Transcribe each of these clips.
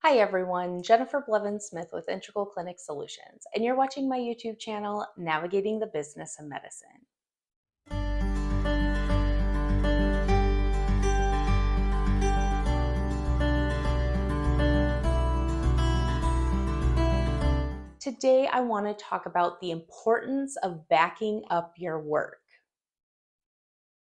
Hi everyone, Jennifer Blevins-Smith with Integral Clinic Solutions, and you're watching my YouTube channel, Navigating the Business of Medicine. Today I want to talk about the importance of backing up your work.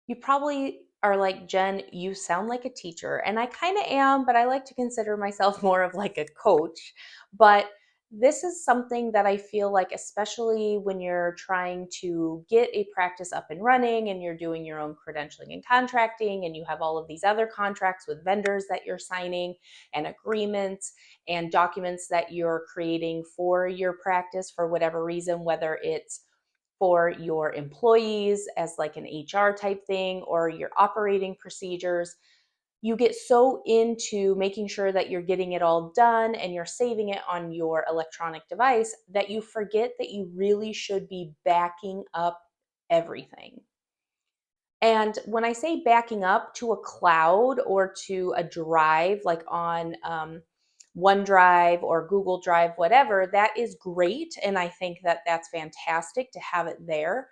You probably are like, Jen, you sound like a teacher, and I kind of am, but I like to consider myself more of like a coach. But this is something that I feel like, especially when you're trying to get a practice up and running and you're doing your own credentialing and contracting, and you have all of these other contracts with vendors that you're signing and agreements and documents that you're creating for your practice for whatever reason, whether it's for your employees as like an HR type thing or your operating procedures. You get so into making sure that you're getting it all done and you're saving it on your electronic device that you forget that you really should be backing up everything. And when I say backing up to a cloud or to a drive, like on OneDrive or Google Drive, whatever, that is great. And I think that that's fantastic to have it there.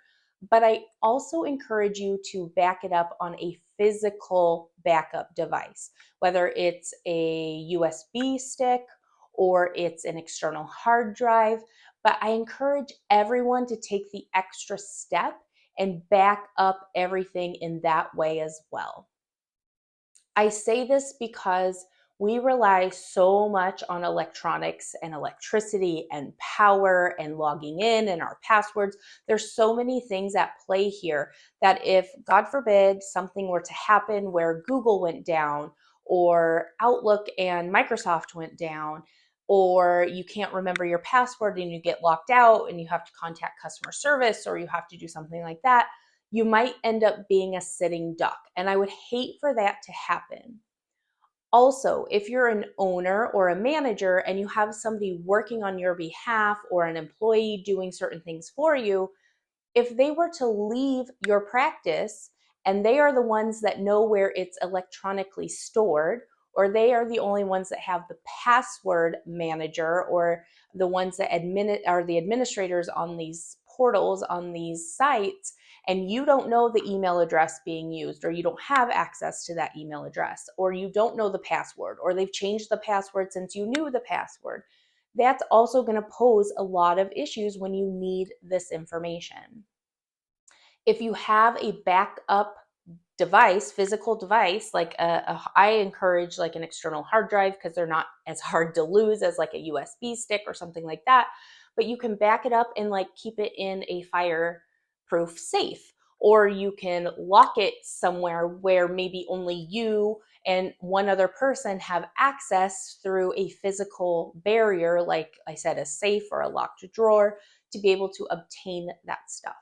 But I also encourage you to back it up on a physical backup device, whether it's a USB stick or it's an external hard drive. But I encourage everyone to take the extra step and back up everything in that way as well. I say this because we rely so much on electronics and electricity and power and logging in and our passwords. There's so many things at play here that if, God forbid, something were to happen where Google went down or Outlook and Microsoft went down, or you can't remember your password and you get locked out and you have to contact customer service or you have to do something like that, you might end up being a sitting duck. And I would hate for that to happen. Also, if you're an owner or a manager and you have somebody working on your behalf or an employee doing certain things for you, if they were to leave your practice and they are the ones that know where it's electronically stored, or they are the only ones that have the password manager or the ones that are the administrators on these portals, on these sites, and you don't know the email address being used, or you don't have access to that email address, or you don't know the password, or they've changed the password since you knew the password, that's also going to pose a lot of issues when you need this information. If you have a backup device, physical device, like I encourage like an external hard drive because they're not as hard to lose as like a USB stick or something like that. But you can back it up and like keep it in a fireproof safe, or you can lock it somewhere where maybe only you and one other person have access through a physical barrier, like I said, a safe or a locked drawer, to be able to obtain that stuff.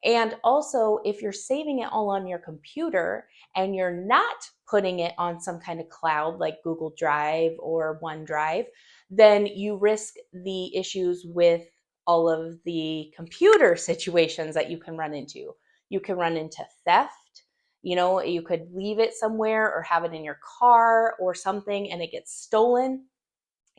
And also, if you're saving it all on your computer and you're not putting it on some kind of cloud like Google Drive or OneDrive, then you risk the issues with all of the computer situations that you can run into. You can run into theft. You could leave it somewhere or have it in your car or something and it gets stolen.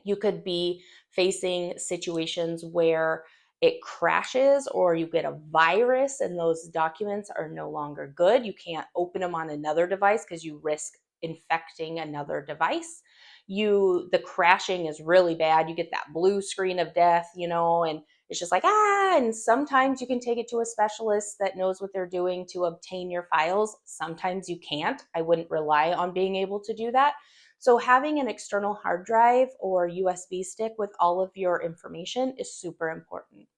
You could be facing situations where it crashes or you get a virus and those documents are no longer good. You can't open them on another device because you risk infecting another device. The crashing is really bad. You get that blue screen of death, and it's just like, and sometimes you can take it to a specialist that knows what they're doing to obtain your files. Sometimes you can't. I wouldn't rely on being able to do that. So having an external hard drive or USB stick with all of your information is super important.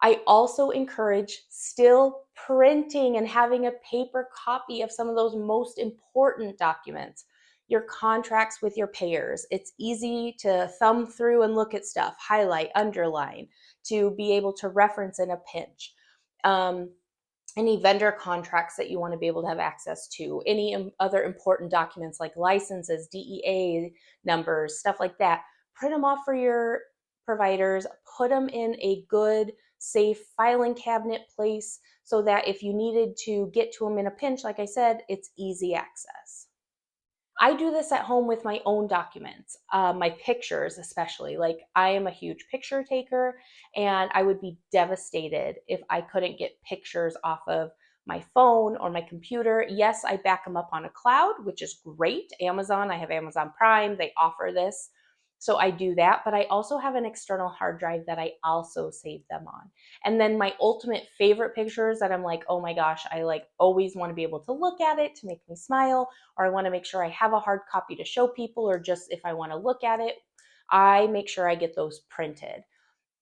I also encourage still printing and having a paper copy of some of those most important documents. Your contracts with your payers. It's easy to thumb through and look at stuff, highlight, underline, to be able to reference in a pinch. Any vendor contracts that you want to be able to have access to, any other important documents like licenses, DEA numbers, stuff like that. Print them off for your providers, put them in a good, safe filing cabinet place so that if you needed to get to them in a pinch, like I said, it's easy access. I do this at home with my own documents, my pictures especially. Like, I am a huge picture taker, and I would be devastated if I couldn't get pictures off of my phone or my computer. Yes, I back them up on a cloud, which is great. Amazon, I have Amazon Prime, they offer this. So I do that, but I also have an external hard drive that I also save them on. And then my ultimate favorite pictures that I'm like, oh my gosh, I like always want to be able to look at it to make me smile, or I want to make sure I have a hard copy to show people, or just if I want to look at it, I make sure I get those printed.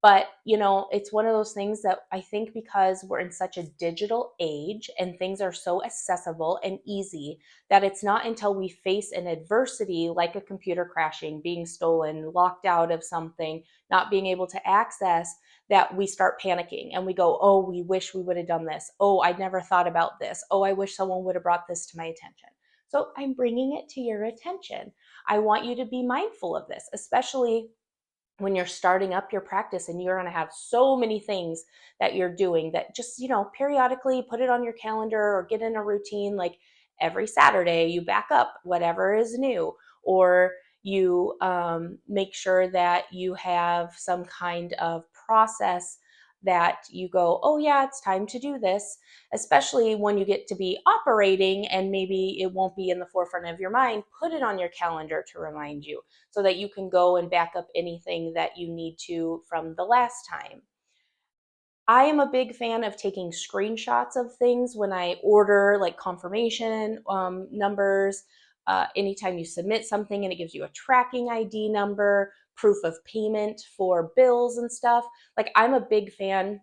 But, it's one of those things that I think, because we're in such a digital age and things are so accessible and easy, that it's not until we face an adversity like a computer crashing, being stolen, locked out of something, not being able to access, that we start panicking and we go, oh, we wish we would have done this. Oh, I never thought about this. Oh, I wish someone would have brought this to my attention. So I'm bringing it to your attention. I want you to be mindful of this, especially when you're starting up your practice and you're going to have so many things that you're doing, that just, periodically put it on your calendar or get in a routine. Like, every Saturday you back up whatever is new, or you make sure that you have some kind of process that you go, oh yeah, it's time to do this, especially when you get to be operating and maybe it won't be in the forefront of your mind. Put it on your calendar to remind you, so that you can go and back up anything that you need to from the last time. I am a big fan of taking screenshots of things when I order, like confirmation numbers. Anytime you submit something and it gives you a tracking ID number, proof of payment for bills and stuff. Like, I'm a big fan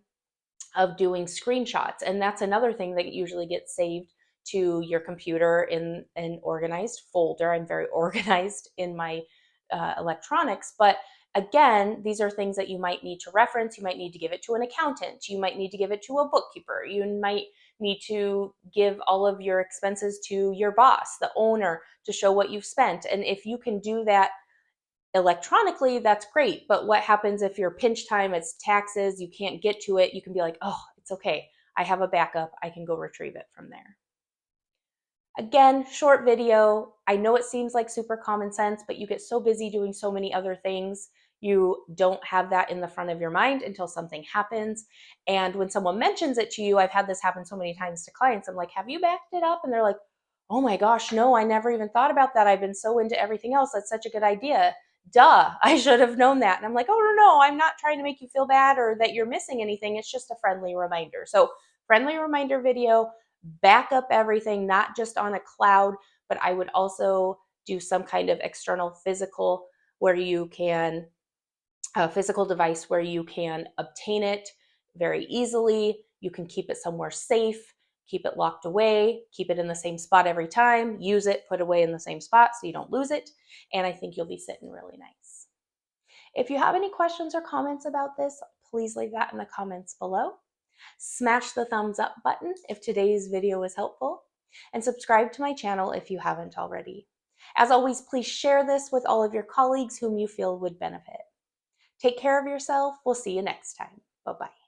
of doing screenshots. And that's another thing that usually gets saved to your computer in an organized folder. I'm very organized in my electronics, but again, these are things that you might need to reference. You might need to give it to an accountant. You might need to give it to a bookkeeper. You might need to give all of your expenses to your boss, the owner, to show what you've spent. And if you can do that electronically, that's great. But what happens if your pinch time, it's taxes, you can't get to it? You can be like, oh, it's okay. I have a backup. I can go retrieve it from there. Again, short video. I know it seems like super common sense, but you get so busy doing so many other things, you don't have that in the front of your mind until something happens. And when someone mentions it to you, I've had this happen so many times to clients. I'm like, have you backed it up? And they're like, oh my gosh, no, I never even thought about that. I've been so into everything else. That's such a good idea. Duh, I should have known that. And I'm like, oh, no, I'm not trying to make you feel bad or that you're missing anything. It's just a friendly reminder. So, friendly reminder video, back up everything, not just on a cloud, but I would also do some kind of external physical where you can, a physical device where you can obtain it very easily. You can keep it somewhere safe, keep it locked away, keep it in the same spot every time, use it, put away in the same spot so you don't lose it. And I think you'll be sitting really nice. If you have any questions or comments about this, please leave that in the comments below. Smash the thumbs up button if today's video was helpful, and subscribe to my channel if you haven't already. As always, please share this with all of your colleagues whom you feel would benefit. Take care of yourself. We'll see you next time. Bye-bye.